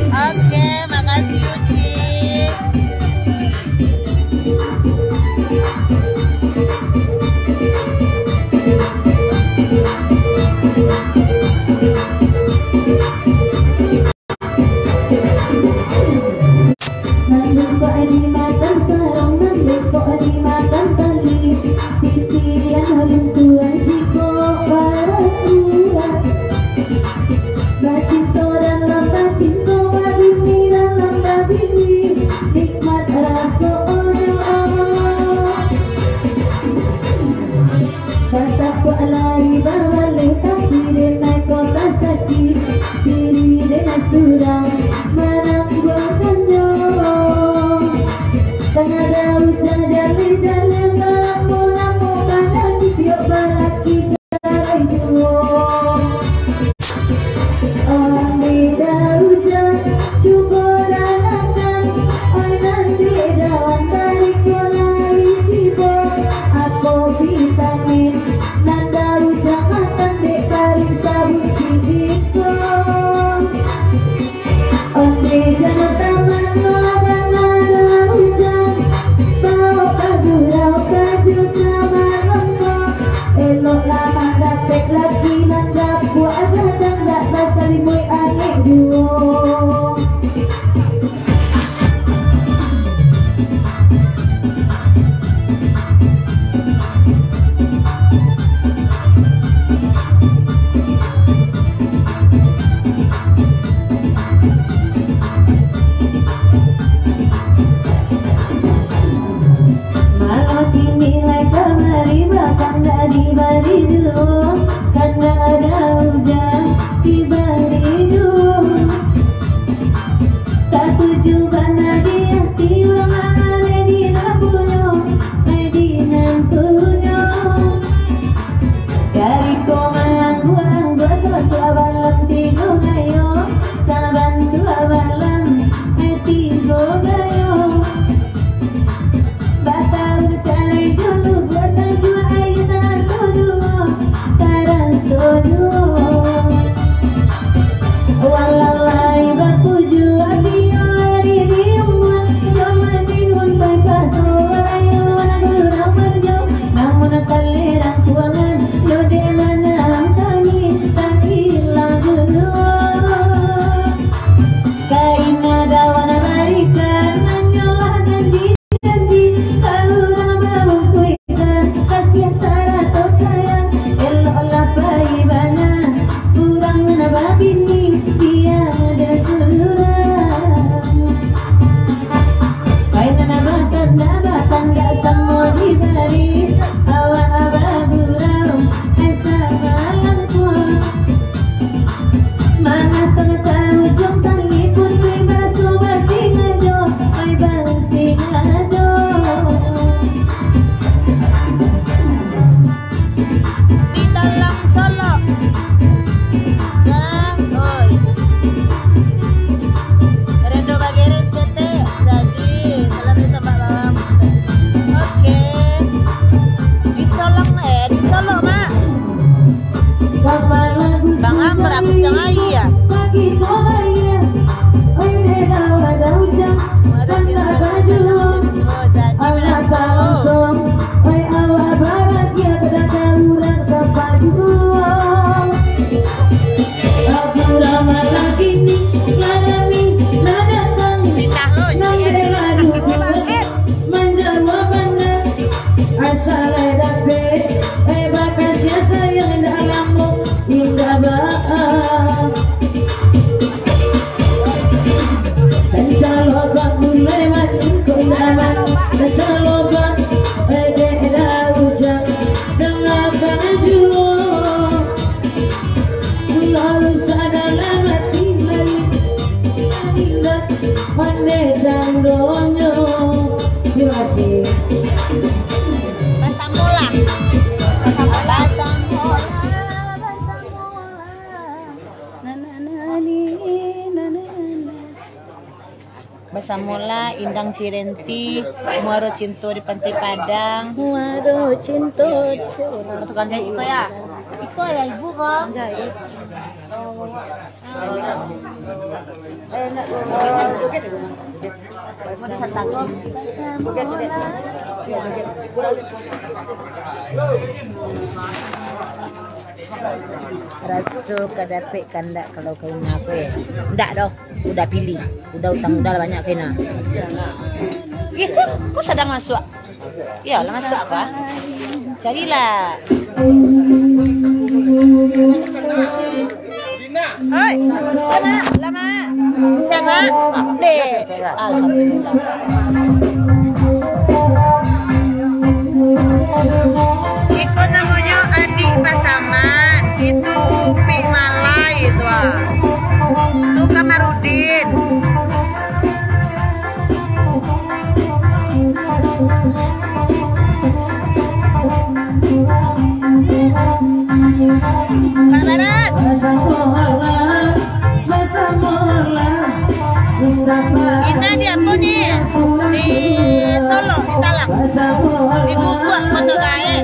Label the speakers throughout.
Speaker 1: Oke, makasih Uci.
Speaker 2: Nandun di makan sarong, nandun di makan tali, titian haluntuan jiko barasurat. Bacinto dan lamba cinto, badini dan lamba bini, nikmat rasa kata ku alari bawale, tapi denai kota sakit, diri denai surang, marang buakannya. Tengah daun dari dalam namu kanan tiap balaki jalan juo. Ane daun cuba danakan, nanti daun tarik kolai tiba. Aku vitamin nan daun makan dekarin sabun cipiko. Ane jangan taman elok lama dapet lagi nanggap buat ada nggak pasal boy aneh duo. Malam dinilai kemari bahkan dari baridu, karena ada hujan di baridu. Tak tujuan lagi hati orang ada di nabuyo, di nantuyo. Dari komalang gua satu abalam tigo gayo, saban tu abalam tigo gayo. Batal cari dulu buataju air tak sodo, tarang sodo. Walau lai berpuju adio hari diumah, cuma minum pepatu ayo anak orang berjauh, namun kalerang kuangan yo de mana angkani tak hilang dulu. Kaina dawan barikan nanyolah ganti.
Speaker 1: Bang Amr aku sedang ayu ya. Basamola, Indang Cirenti, Muaro Cinto di Pantai Padang.
Speaker 2: Muaro Cinto.
Speaker 1: Tukang jahit Iko ya? Iko ya ibu kok?
Speaker 2: Jahit.
Speaker 1: Rasul kadapik kandak kalau kain aku ya. Ndak doh, udah pilih. Udah utang udah banyak kaina. Itu kok sedang masuk? Ya, lah masuk apa? Carilah. Hai, lama. Siapa? Deh. Alhamdulillah. Iko namanya adik pasaman. Itu Pik Malai itu. Itu Kamarudin. Pak Barat. Ini di apa nih? Di Solo, di Talang. Di Gubuk, Kota Gae.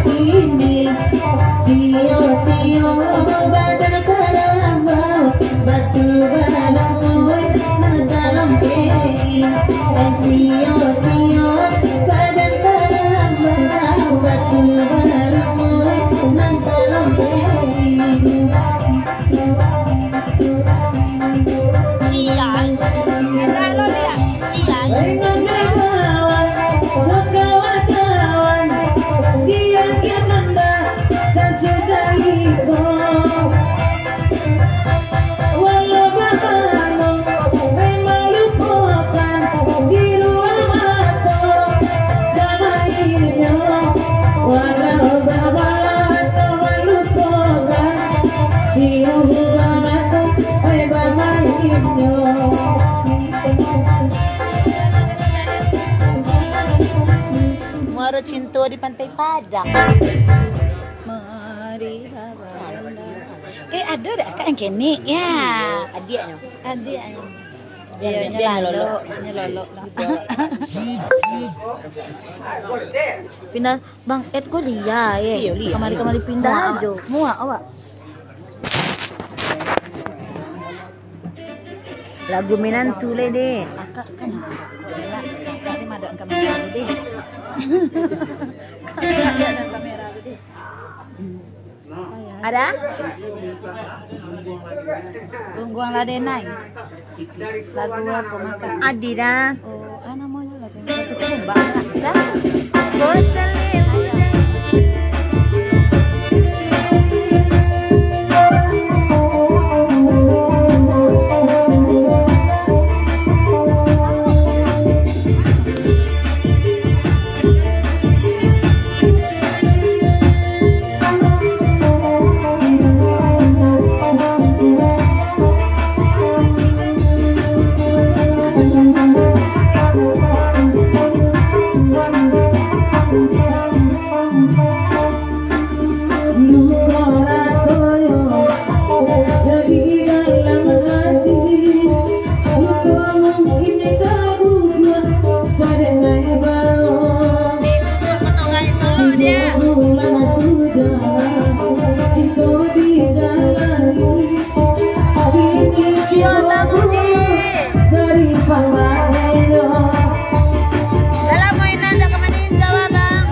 Speaker 2: Ini
Speaker 1: Muara Cinta di Pantai Padang.
Speaker 3: Mari ada tak kak yang kini? Ya.
Speaker 1: Adiknya.
Speaker 3: Adiknya.
Speaker 1: Biar
Speaker 3: Nyelalo. Pindah Bang Ed kau lihat
Speaker 1: Iya, lihat.
Speaker 3: Kamari pindah aja. Muak awak.
Speaker 1: Lagu Menantu le deh.
Speaker 3: Akak kan. Akak ni madam kamera deh. Kamera dan kamera deh.
Speaker 1: Ada?
Speaker 3: Tungguang ladenai. Lagu apa makan?
Speaker 1: Adi dah.
Speaker 3: Oh, namanya lagu. Lagu sembang dah.
Speaker 1: Bosan le. Dalam mainan dah kemanin jawab bang.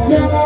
Speaker 2: Jauh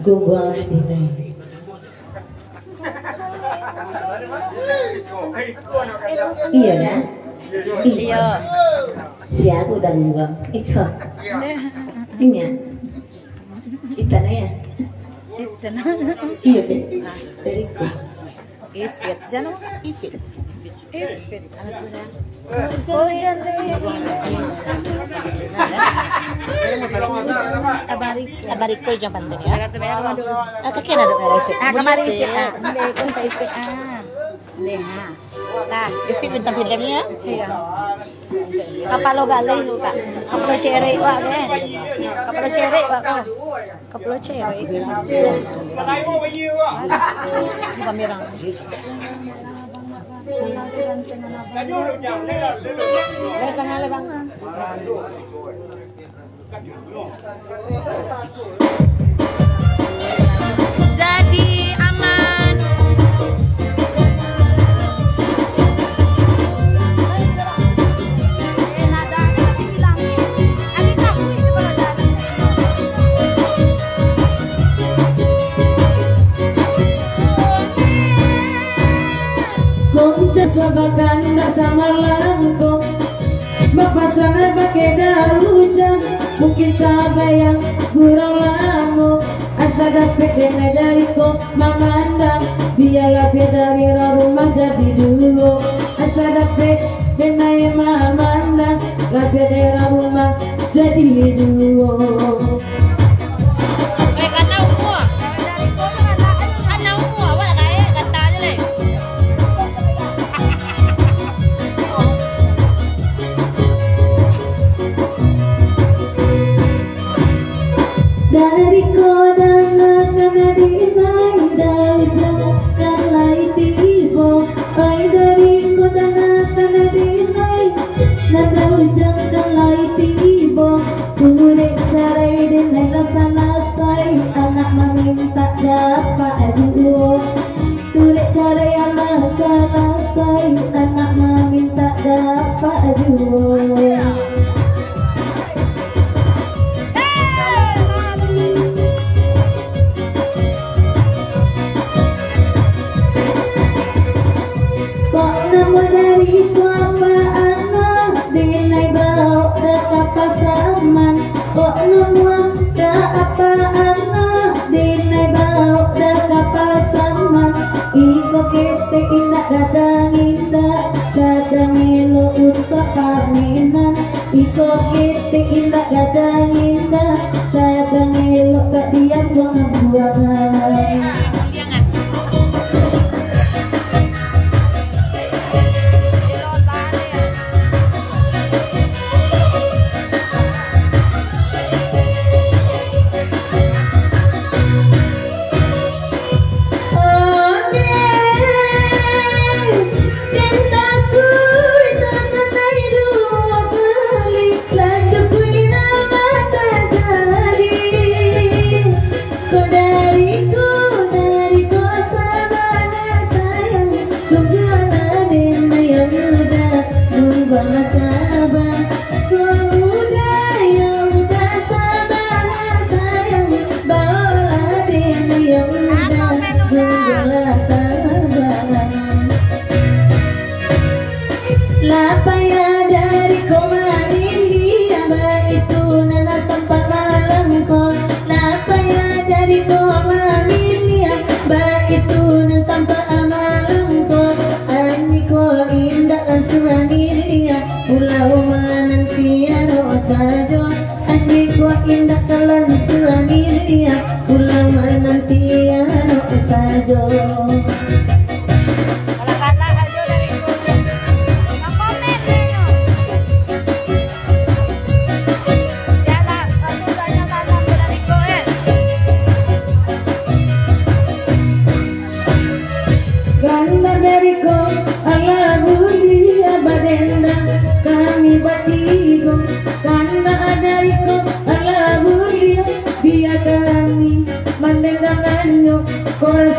Speaker 2: Gubalah dinay. Iya kan?
Speaker 3: Iya.
Speaker 2: Si aku udah ngubah. Iko. Ini. Ikan ya.
Speaker 3: Itu.
Speaker 2: Iya Fit. Dariku.
Speaker 3: Ifit. Jangan ifit. Ifit. Oh jangan. Abarikul jam penting ya. Atau kena dong ifit. Kemarin ifit. Hindi ko ta ifit. Hindi ha. Nah, ifit bintang filmnya. Iya. Kapalo galay ho ka. Kapalo cherry wa gen. Kapalo cherry wa ka. Kapalo cherry.
Speaker 4: Patay mo ba iyo ah?
Speaker 1: Kamerang. Guys, ang halabang. Jadi aman.
Speaker 2: Sabakan sama langkong mapasana pakai darujan mungkin tak bayang gurau lamu asa dapet dena dari kok mamandang biarlah beda dari rumah jadi dulu asa dapet dena mamandang rapi dari rumah jadi dulu. Dari kodang akan dinai daujang kalai tibo ai dari kodang akan dinai daujang kalai tibo sore sarai dinai rasa-rasai anak meminta dapat dulu sore sarai rasa-rasai anak meminta dapat dulu. Iko kete indah gadang indah saya pengelok tak diam buang-buangan.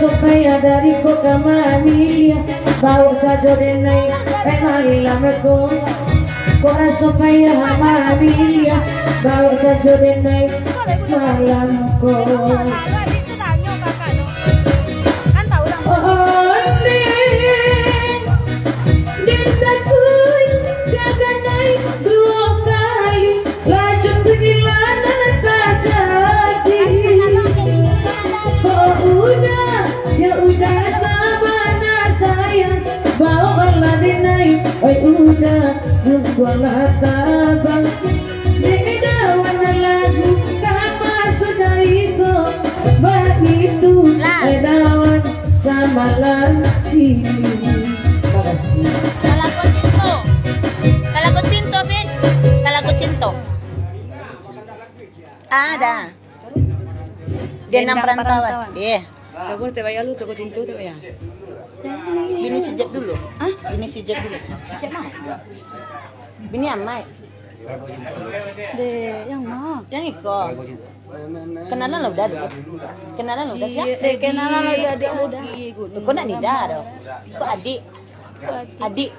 Speaker 2: Supaya dari kota Manila bawa saja denai enai lameko Kora supaya Maria bawa saja denai malamku. Oh neng, ditakuy kaganay dua kayu lajung pergilanan terjadi. Oh udah, ya udah sabana sayang bawalah denai. Oh udah, jumpalah tabang. Nedawan lagu kama sudah itu, begitu nedawan sama lagi. Makasih.
Speaker 3: Kalau cinto, Vin. Kalau cinto. Ada. Dia 6 perantauan. Iya.
Speaker 1: Tahu te bayar lu, tahu cinta te bayar.
Speaker 3: Bini sejak dulu. Hah? Bini sejak dulu. Sejak mau? Bini amai.
Speaker 1: De, yang mana?
Speaker 3: Yang ikut. Kenalan lo udah dulu. Kenalan lo udah sih?
Speaker 1: Kenalan lagi adik muda.
Speaker 3: Kau nak nida dong? Kau adik. Adik.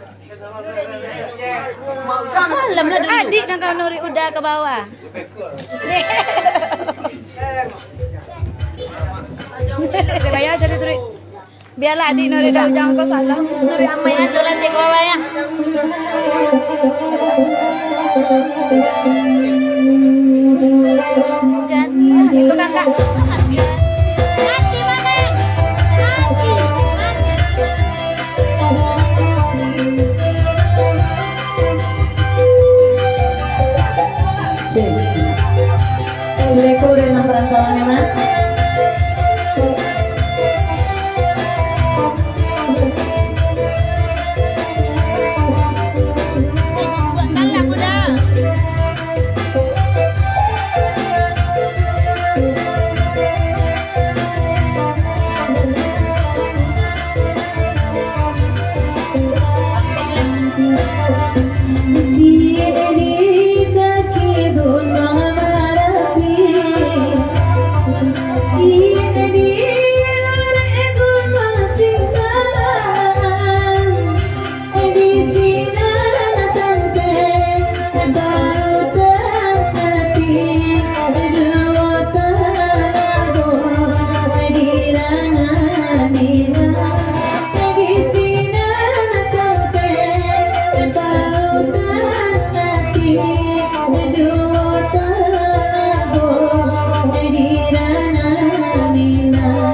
Speaker 3: Salam lah dulu.
Speaker 1: Adik dan kau Nuri udah ke bawah. Te bayar jadi Nuri. Biarlah adik Nuri dah jangan kau salam.
Speaker 3: Nuri amai aja lah di bawah ya.
Speaker 1: Jadi itu kan kak.
Speaker 3: Mati mana? Mati.
Speaker 2: Leko dengan perantauan mana?
Speaker 3: Kalah udah.
Speaker 2: Nina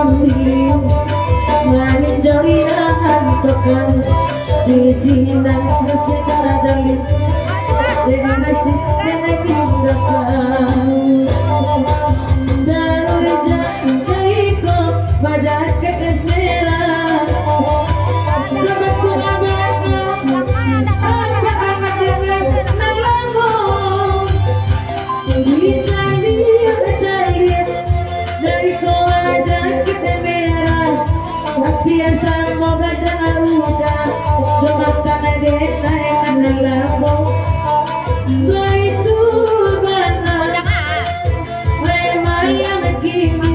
Speaker 2: sambil meninjau hantukan di sini masih terjalin dengan masih mengindakan dari jangkaiku wajah kesmera sobat kurabana anak-anak yang nalamu dicari dari kau wajah kita merah biasa moga dan udah coba tanah desa yang nalamu itu benar memang yang gini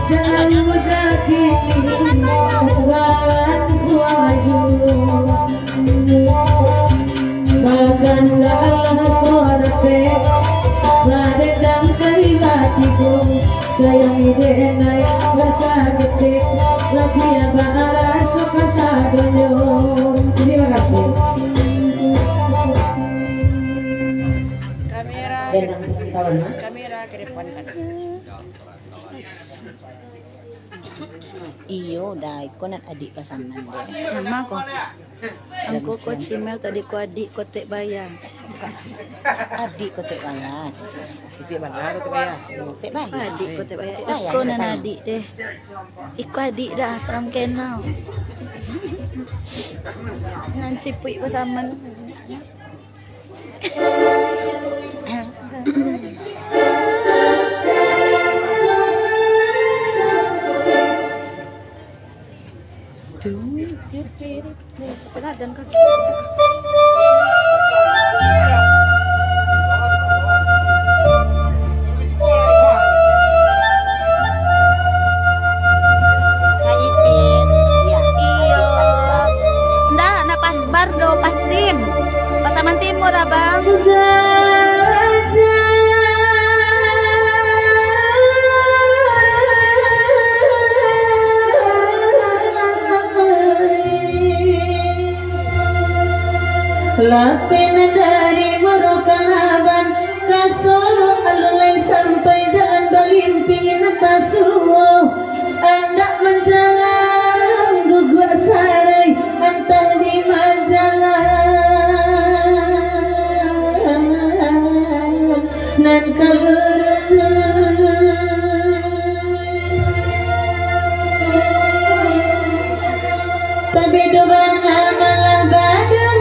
Speaker 2: jangan mudah gini lawan maju bahkan dalam korpe badang kali hatiku sayang ide naik rasa getik lagi apa arah suka sadonyo. Terima kasih.
Speaker 3: Kamera ke depan kan. Iyo, dah ikonan adik pasangan deh.
Speaker 5: Nama ko. Sangko ko cimel tadi ko adik ko tek bayang.
Speaker 3: Adik ko tek bayar.
Speaker 4: Itu bandar tu bayar.
Speaker 3: Tek bayar.
Speaker 5: Adik ko tek bayang.
Speaker 3: Tek bayang,
Speaker 5: Iko
Speaker 3: tek
Speaker 5: nan
Speaker 3: bayang.
Speaker 5: adik deh. Iko adik dah salam kenal. Nan cipui pasaman.
Speaker 3: Sebelah dan kaki.
Speaker 5: Nda, na pas bardo, pas tim. Pasaman timur abang.
Speaker 2: Lapen dari Morokalaban ke Solo alulai sampai jalan Balimping Natasuwo hendak menjalan guguk sarai entah di majalah nan tapi doang amalah badan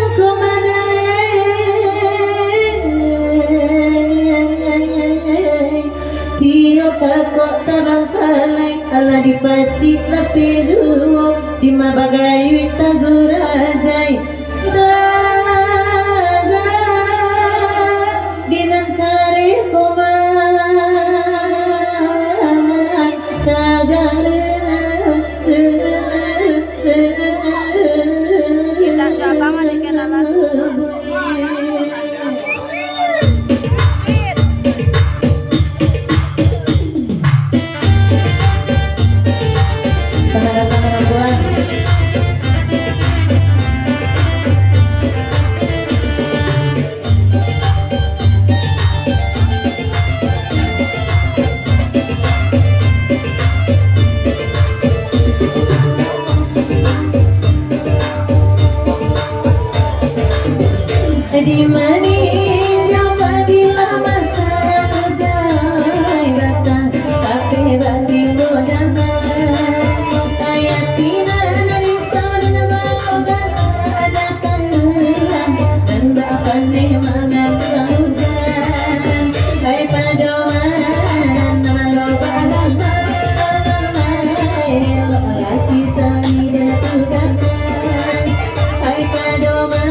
Speaker 2: Tio kakok tabang kalai ala dipacik tapi duo di mabagai tagurajai daga dinang kare komai tagare
Speaker 5: Kita jabangan di kenalan.
Speaker 2: di mana apabila masa kedai datang tapi bagi mudahan ayatina dari saudara barobat ada kandulan dan bapak memang hujan hai padoan nama balama lokasi sami dan tuhan hai padoan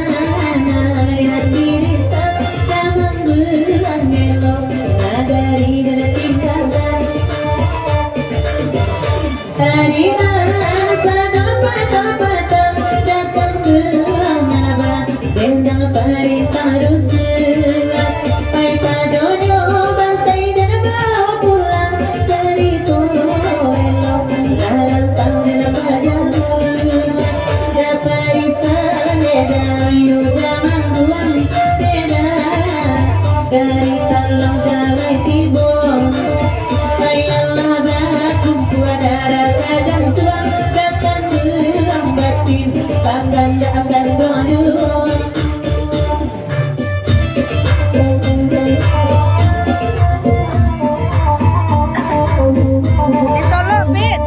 Speaker 2: dari talang dalai tibur ayallah bakum kuat kanda akan bodoh.
Speaker 3: Di Solo, Bit.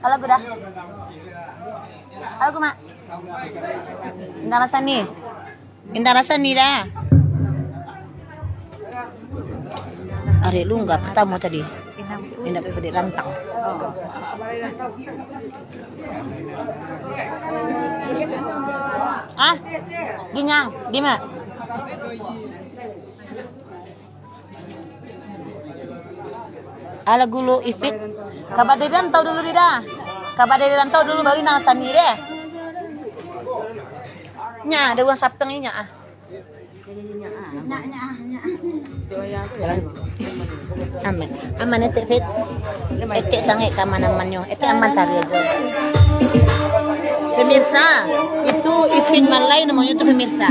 Speaker 3: Lagu dah. Lagu mak. Indah Rasani. Indah Rasani dah. Are lu enggak pertama tadi. Indah pede rantang. Ah, ginyang, di mak. Ala gulu ifit. Kabar dari rantau dulu dah. Kabar dari rantau dulu baru nang sani deh. Nya ada uang sapteng ini nya. Aman. Aman etek fit. Etek sange kaman-amannya. Etek aman tari aja. Pemirsa, itu ifit malai namanya itu pemirsa.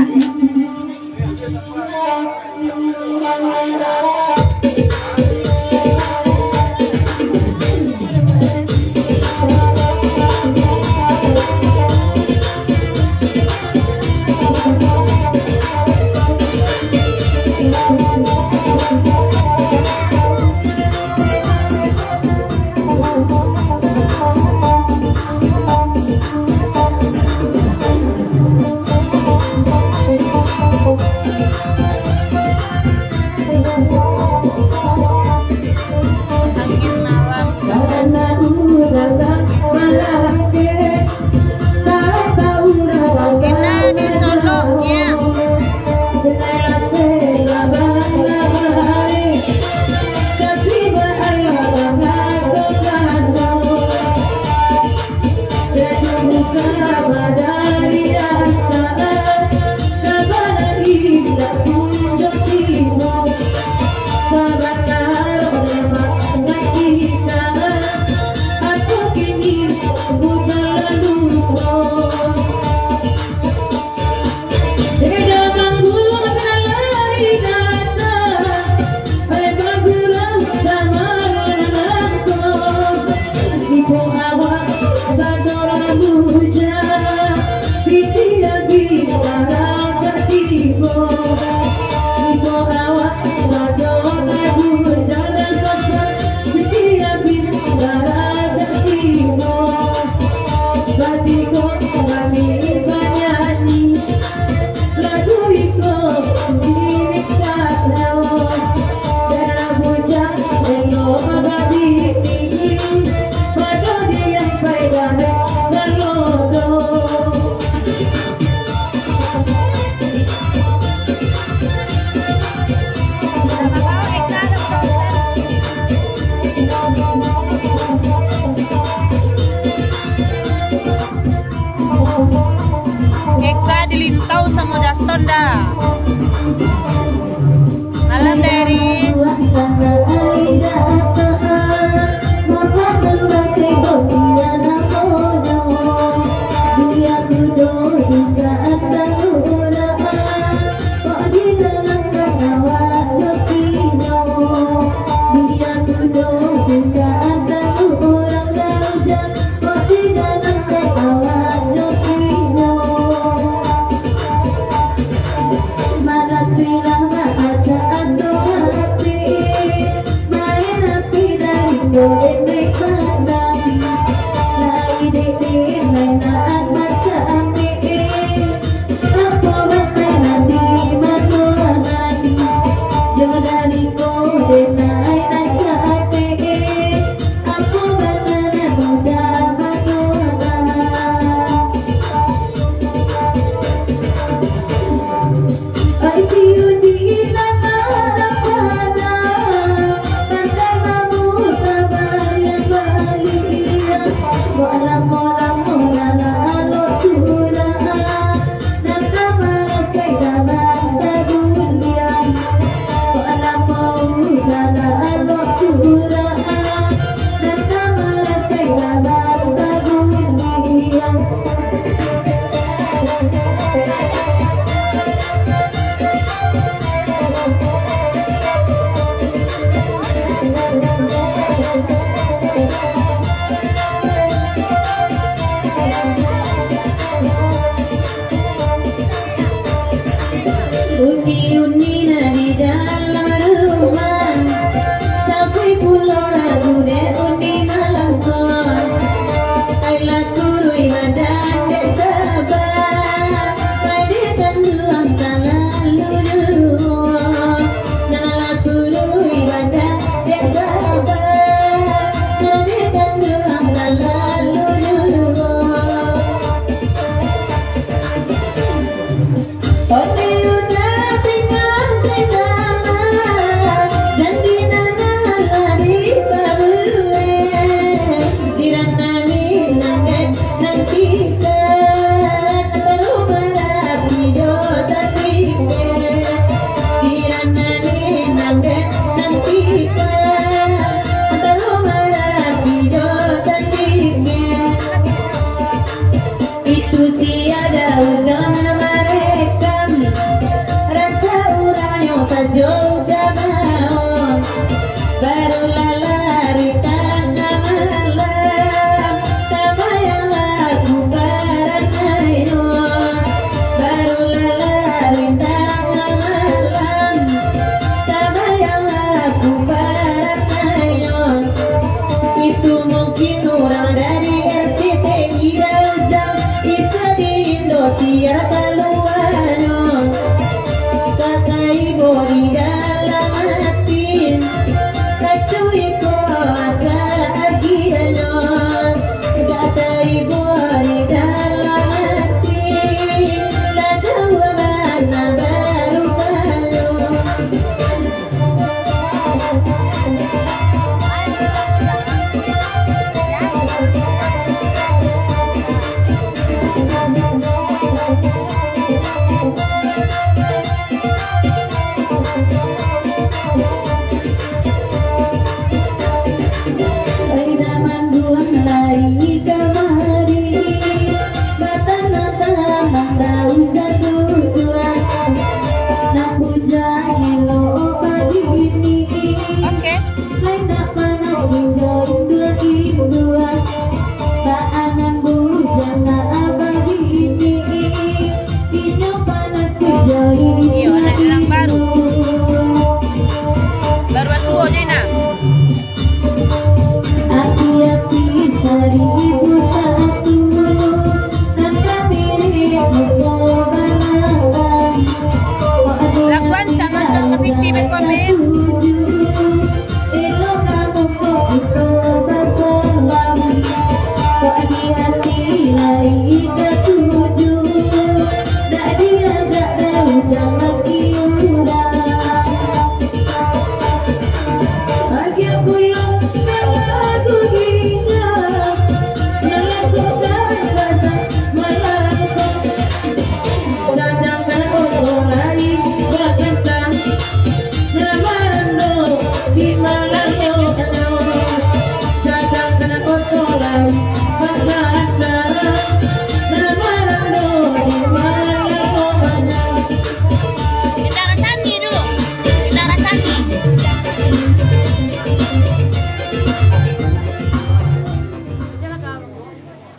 Speaker 1: Eka dilintau sama Dasonda. Malam dari
Speaker 2: Uni-uni di dalam rumah, sampai pulau lagu de undi malam kon. Ailah kurui badan de sabar, padi tanduan talalu luar. Nalah kurui badan de sabar, padi tanduan talalu luar. Itu siada udang mereka, rasa urang yang sejauh maon, barulah lari tengah malam, tabayang lagu baranayon, barulah lari tengah malam, tabayang lagu baranayon. Itu mungkin orang dari RCTI Daujang, isa di Indonesia keluarnya. Kakak ibu di dalam hati, kacui ko agak agianya. Kakak ibu di dalam hati, lagu mana baru kayu.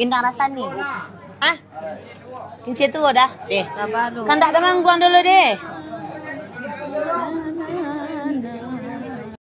Speaker 1: Kinang rasa ni. Ah? Kincir tu dah. Deh.
Speaker 5: Sabar lu.
Speaker 1: Kan tak ada mangguang dulu deh.